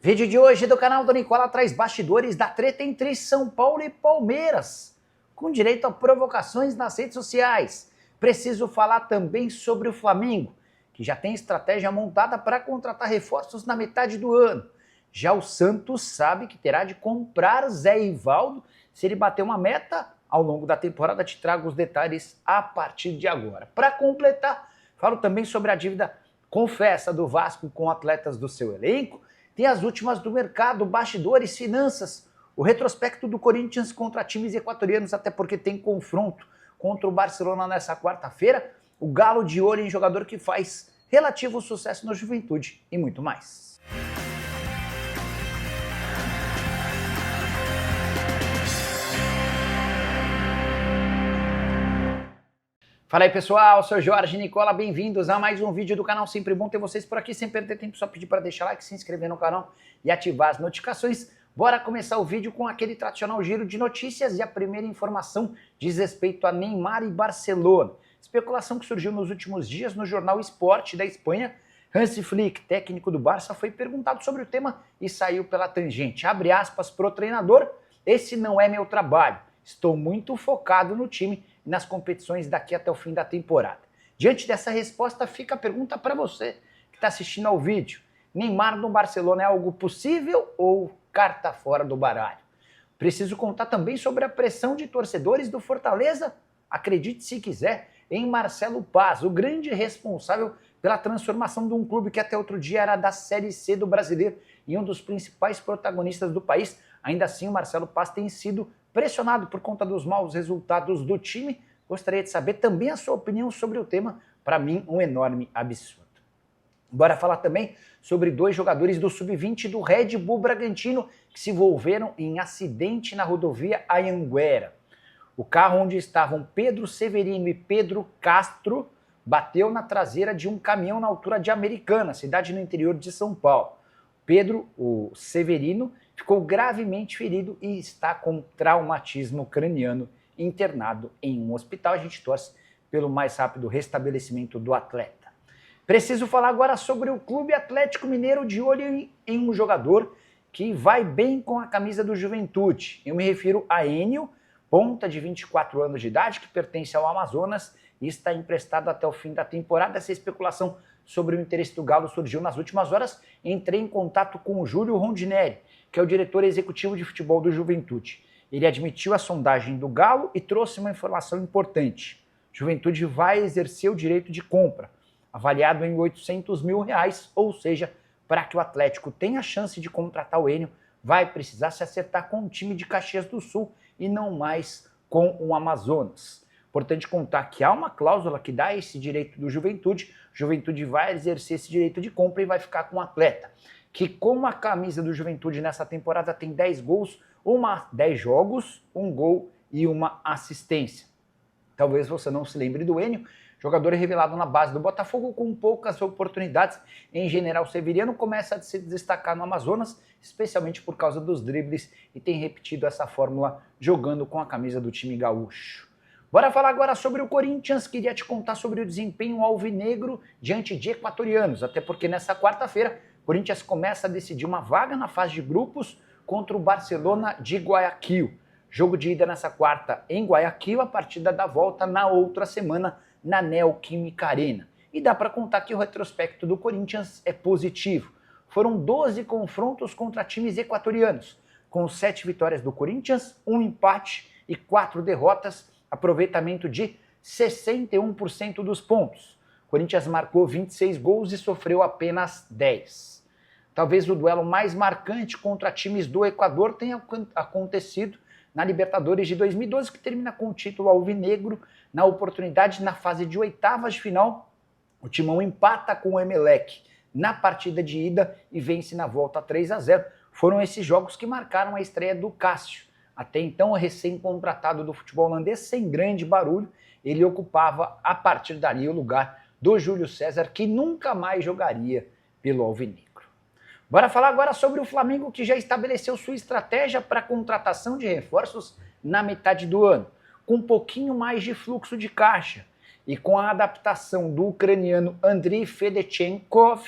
Vídeo de hoje do canal do Nicola traz bastidores da treta entre São Paulo e Palmeiras, com direito a provocações nas redes sociais. Preciso falar também sobre o Flamengo, que já tem estratégia montada para contratar reforços na metade do ano. Já o Santos sabe que terá de comprar Zé Ivaldo se ele bater uma meta ao longo da temporada. Te trago os detalhes a partir de agora. Para completar, falo também sobre a dívida confessa do Vasco com atletas do seu elenco. Tem as últimas do mercado, bastidores, finanças, o retrospecto do Corinthians contra times equatorianos, até porque tem confronto contra o Barcelona nessa quarta-feira, o Galo de olho em jogador que faz relativo sucesso na Juventude e muito mais. Fala aí pessoal, sou Jorge Nicola, bem-vindos a mais um vídeo do canal. Sempre bom ter vocês por aqui, sem perder tempo, só pedir para deixar like, se inscrever no canal e ativar as notificações. Bora começar o vídeo com aquele tradicional giro de notícias e a primeira informação diz respeito a Neymar e Barcelona. Especulação que surgiu nos últimos dias no jornal Esporte da Espanha. Hansi Flick, técnico do Barça, foi perguntado sobre o tema e saiu pela tangente. Abre aspas pro treinador: esse não é meu trabalho, estou muito focado no time e nas competições daqui até o fim da temporada. Diante dessa resposta, fica a pergunta para você que está assistindo ao vídeo. Neymar no Barcelona é algo possível ou carta fora do baralho? Preciso contar também sobre a pressão de torcedores do Fortaleza, acredite se quiser, em Marcelo Paz, o grande responsável pela transformação de um clube que até outro dia era da Série C do Brasileiro e um dos principais protagonistas do país. Ainda assim, o Marcelo Paz tem sido pressionado por conta dos maus resultados do time. Gostaria de saber também a sua opinião sobre o tema. Para mim, um enorme absurdo. Bora falar também sobre dois jogadores do Sub-20 do Red Bull Bragantino que se envolveram em acidente na rodovia Anhanguera. O carro onde estavam Pedro Severino e Pedro Castro bateu na traseira de um caminhão na altura de Americana, cidade no interior de São Paulo. Pedro, o Severino, ficou gravemente ferido e está com traumatismo craniano, internado em um hospital. A gente torce pelo mais rápido restabelecimento do atleta. Preciso falar agora sobre o Clube Atlético Mineiro, de olho em um jogador que vai bem com a camisa do Juventude. Eu me refiro a Enio, ponta de 24 anos de idade, que pertence ao Amazonas e está emprestado até o fim da temporada. Essa especulação sobre o interesse do Galo surgiu nas últimas horas. Entrei em contato com o Júlio Rondinelli, que é o diretor executivo de futebol do Juventude. Ele admitiu a sondagem do Galo e trouxe uma informação importante. Juventude vai exercer o direito de compra, avaliado em R$800 mil, ou seja, para que o Atlético tenha a chance de contratar o Enio, vai precisar se acertar com o time de Caxias do Sul e não mais com o Amazonas. Importante contar que há uma cláusula que dá esse direito do Juventude. Juventude vai exercer esse direito de compra e vai ficar com o atleta, que com a camisa do Juventude nessa temporada tem 10 gols, 10 jogos, 1 gol e uma assistência. Talvez você não se lembre do Enio, jogador revelado na base do Botafogo com poucas oportunidades. Em General Severiano começa a se destacar no Amazonas, especialmente por causa dos dribles, e tem repetido essa fórmula jogando com a camisa do time gaúcho. Bora falar agora sobre o Corinthians. Queria te contar sobre o desempenho alvinegro diante de equatorianos, até porque nessa quarta-feira o Corinthians começa a decidir uma vaga na fase de grupos contra o Barcelona de Guayaquil. Jogo de ida nessa quarta em Guayaquil, a partida da volta na outra semana na Neoquímica Arena. E dá para contar que o retrospecto do Corinthians é positivo. Foram 12 confrontos contra times equatorianos, com 7 vitórias do Corinthians, 1 empate e 4 derrotas, aproveitamento de 61% dos pontos. O Corinthians marcou 26 gols e sofreu apenas 10. Talvez o duelo mais marcante contra times do Equador tenha acontecido na Libertadores de 2012, que termina com o título alvinegro. Na oportunidade, na fase de oitavas de final, o Timão empata com o Emelec na partida de ida e vence na volta 3-0. Foram esses jogos que marcaram a estreia do Cássio, até então recém-contratado do futebol holandês, sem grande barulho. Ele ocupava a partir dali o lugar do Júlio César, que nunca mais jogaria pelo alvinegro. Bora falar agora sobre o Flamengo, que já estabeleceu sua estratégia para a contratação de reforços na metade do ano, com um pouquinho mais de fluxo de caixa e com a adaptação do ucraniano Andriy Fedochenkov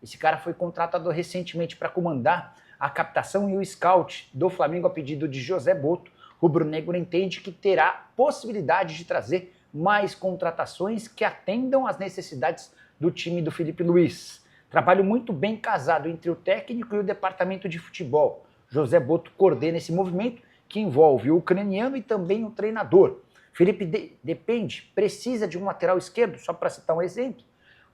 Esse cara foi contratado recentemente para comandar a captação e o scout do Flamengo a pedido de José Botto. O rubro-negro entende que terá possibilidade de trazer mais contratações que atendam às necessidades do time do Felipe Luiz. Trabalho muito bem casado entre o técnico e o departamento de futebol. José Botto coordena esse movimento que envolve o ucraniano e também o treinador. Felipe precisa de um lateral esquerdo, só para citar um exemplo.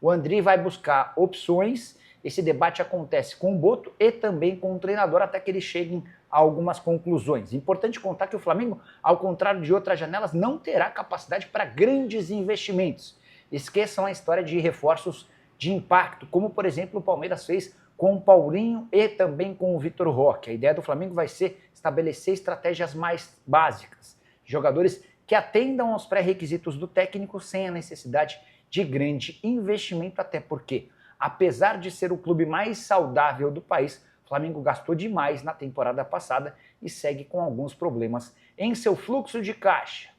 O André vai buscar opções. Esse debate acontece com o Botto e também com o treinador até que eles cheguem a algumas conclusões. Importante contar que o Flamengo, ao contrário de outras janelas, não terá capacidade para grandes investimentos. Esqueçam a história de reforços de impacto, como por exemplo o Palmeiras fez com o Paulinho e também com o Vitor Roque. A ideia do Flamengo vai ser estabelecer estratégias mais básicas, jogadores que atendam aos pré-requisitos do técnico sem a necessidade de grande investimento, até porque, apesar de ser o clube mais saudável do país, o Flamengo gastou demais na temporada passada e segue com alguns problemas em seu fluxo de caixa.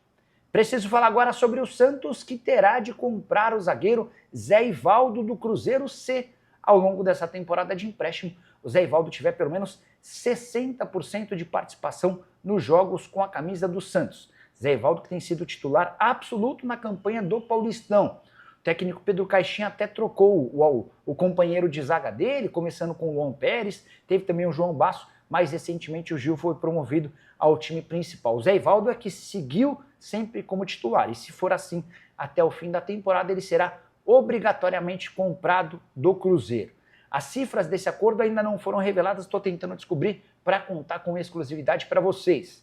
Preciso falar agora sobre o Santos, que terá de comprar o zagueiro Zé Ivaldo do Cruzeiro se, ao longo dessa temporada de empréstimo, o Zé Ivaldo tiver pelo menos 60% de participação nos jogos com a camisa do Santos. Zé Ivaldo que tem sido titular absoluto na campanha do Paulistão. O técnico Pedro Caixinha até trocou o companheiro de zaga dele, começando com o Luan Pérez, teve também o João Basso, mais recentemente o Gil foi promovido ao time principal. O Zé Ivaldo é que seguiu sempre como titular, e se for assim, até o fim da temporada ele será obrigatoriamente comprado do Cruzeiro. As cifras desse acordo ainda não foram reveladas, estou tentando descobrir para contar com exclusividade para vocês.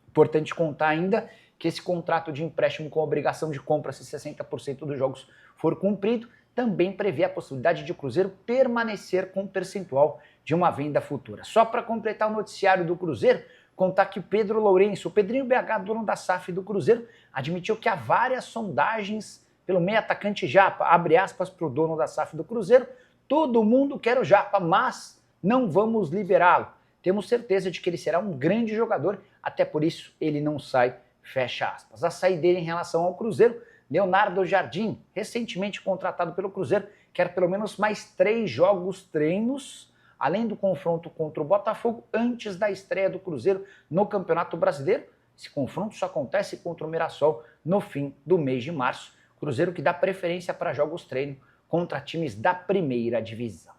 Importante contar ainda que esse contrato de empréstimo com obrigação de compra se 60% dos jogos for cumprido, também prevê a possibilidade de o Cruzeiro permanecer com um percentual de uma venda futura. Só para completar o noticiário do Cruzeiro, contar que o Pedro Lourenço, o Pedrinho BH, dono da SAF do Cruzeiro, admitiu que há várias sondagens pelo meio atacante Japa, abre aspas para o dono da SAF do Cruzeiro, todo mundo quer o Japa, mas não vamos liberá-lo. Temos certeza de que ele será um grande jogador, até por isso ele não sai, fecha aspas. A saideira em relação ao Cruzeiro, Leonardo Jardim, recentemente contratado pelo Cruzeiro, quer pelo menos mais 3 jogos treinos, além do confronto contra o Botafogo, antes da estreia do Cruzeiro no Campeonato Brasileiro. Esse confronto só acontece contra o Mirassol no fim do mês de março. Cruzeiro que dá preferência para jogos treino contra times da primeira divisão.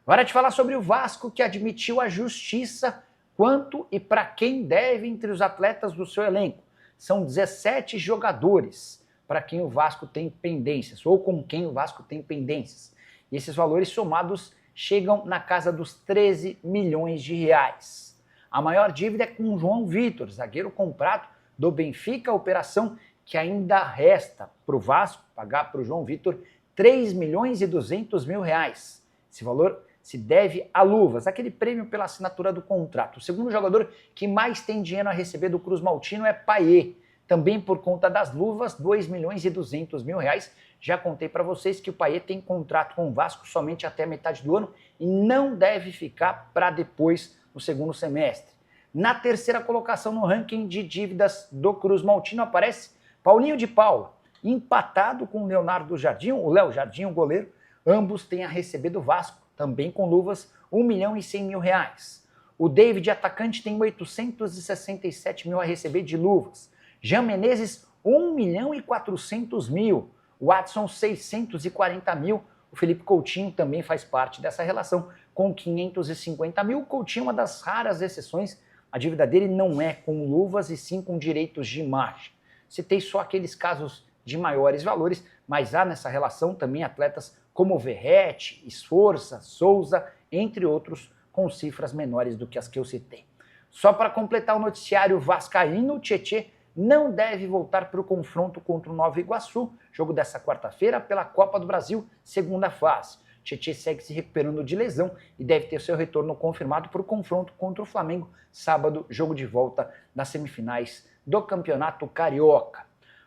Hora de falar sobre o Vasco, que admitiu à justiça quanto e para quem deve entre os atletas do seu elenco. São 17 jogadores para quem o Vasco tem pendências, ou com quem o Vasco tem pendências. E esses valores somados chegam na casa dos 13 milhões de reais. A maior dívida é com o João Vitor, zagueiro comprado do Benfica, operação que ainda resta para o Vasco pagar para o João Vitor 3 milhões e 200 mil reais. Esse valor se deve a luvas, aquele prêmio pela assinatura do contrato. O segundo jogador que mais tem dinheiro a receber do Cruz Maltino é Payet, também por conta das luvas, 2 milhões e 200 mil reais. Já contei para vocês que o Payet tem contrato com o Vasco somente até a metade do ano e não deve ficar para depois no segundo semestre. Na terceira colocação no ranking de dívidas do Cruz Maltino aparece Paulinho de Paula, empatado com o Leonardo Jardim, o Léo Jardim, o goleiro. Ambos têm a receber do Vasco, também com luvas, 1 milhão e 100 mil reais. O David, atacante, tem 867 mil a receber de luvas. Jean Menezes, 1 milhão e 400 mil. O Watson, 640 mil. O Felipe Coutinho também faz parte dessa relação, com 550 mil. O Coutinho é uma das raras exceções. A dívida dele não é com luvas e sim com direitos de imagem. Citei só aqueles casos de maiores valores, mas há nessa relação também atletas como Verratti, Esforça, Souza, entre outros, com cifras menores do que as que eu citei. Só para completar o noticiário vascaíno, o Tietê não deve voltar para o confronto contra o Nova Iguaçu, jogo dessa quarta-feira pela Copa do Brasil, segunda fase. Tietê segue se recuperando de lesão e deve ter seu retorno confirmado para o confronto contra o Flamengo, sábado, jogo de volta das semifinais do Campeonato Carioca.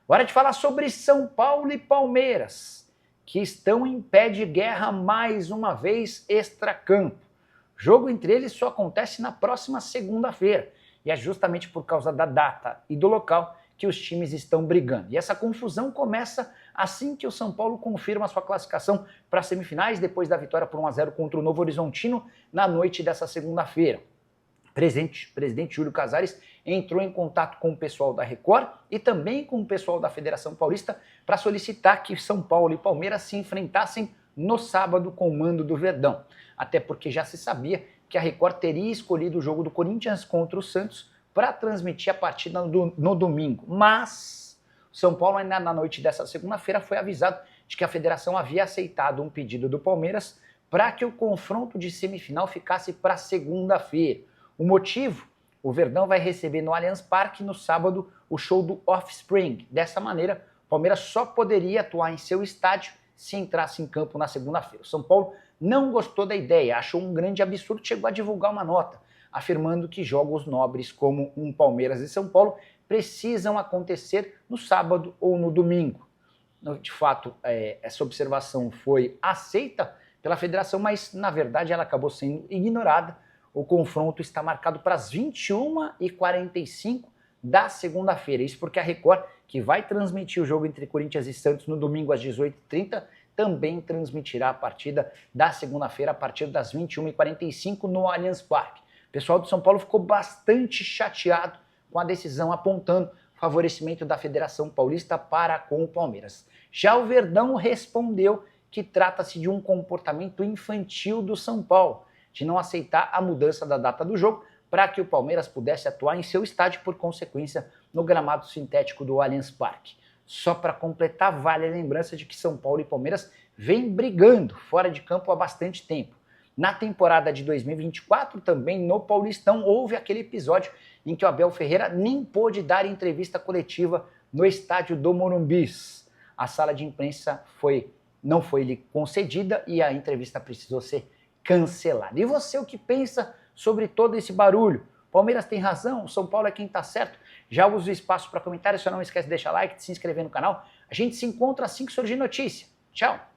Hora de falar sobre São Paulo e Palmeiras, que estão em pé de guerra mais uma vez extracampo. O jogo entre eles só acontece na próxima segunda-feira, e é justamente por causa da data e do local que os times estão brigando. E essa confusão começa assim que o São Paulo confirma sua classificação para as semifinais, depois da vitória por 1-0 contra o Novo Horizontino na noite dessa segunda-feira. Presidente Júlio Casares entrou em contato com o pessoal da Record e também com o pessoal da Federação Paulista para solicitar que São Paulo e Palmeiras se enfrentassem no sábado com o mando do Verdão. Até porque já se sabia que a Record teria escolhido o jogo do Corinthians contra o Santos para transmitir a partida no domingo. Mas São Paulo, ainda na noite dessa segunda-feira, foi avisado de que a federação havia aceitado um pedido do Palmeiras para que o confronto de semifinal ficasse para segunda-feira. O motivo? O Verdão vai receber no Allianz Parque no sábado o show do Offspring. Dessa maneira, o Palmeiras só poderia atuar em seu estádio se entrasse em campo na segunda-feira. O São Paulo não gostou da ideia, achou um grande absurdo, chegou a divulgar uma nota, afirmando que jogos nobres como um Palmeiras e São Paulo precisam acontecer no sábado ou no domingo. De fato, essa observação foi aceita pela federação, mas na verdade ela acabou sendo ignorada. O confronto está marcado para as 21h45 da segunda-feira. Isso porque a Record, que vai transmitir o jogo entre Corinthians e Santos no domingo às 18h30, também transmitirá a partida da segunda-feira a partir das 21h45 no Allianz Parque. O pessoal do São Paulo ficou bastante chateado com a decisão, apontando favorecimento da Federação Paulista para com o Palmeiras. Já o Verdão respondeu que trata-se de um comportamento infantil do São Paulo, de não aceitar a mudança da data do jogo para que o Palmeiras pudesse atuar em seu estádio, por consequência, no gramado sintético do Allianz Parque. Só para completar, vale a lembrança de que São Paulo e Palmeiras vêm brigando fora de campo há bastante tempo. Na temporada de 2024, também no Paulistão, houve aquele episódio em que o Abel Ferreira nem pôde dar entrevista coletiva no estádio do Morumbi. A sala de imprensa não foi lhe concedida e a entrevista precisou ser cancelada. E você, o que pensa sobre todo esse barulho? Palmeiras tem razão? O São Paulo é quem está certo? Já usa o espaço para comentários, só não esquece de deixar like, de se inscrever no canal. A gente se encontra assim que surgir notícia. Tchau!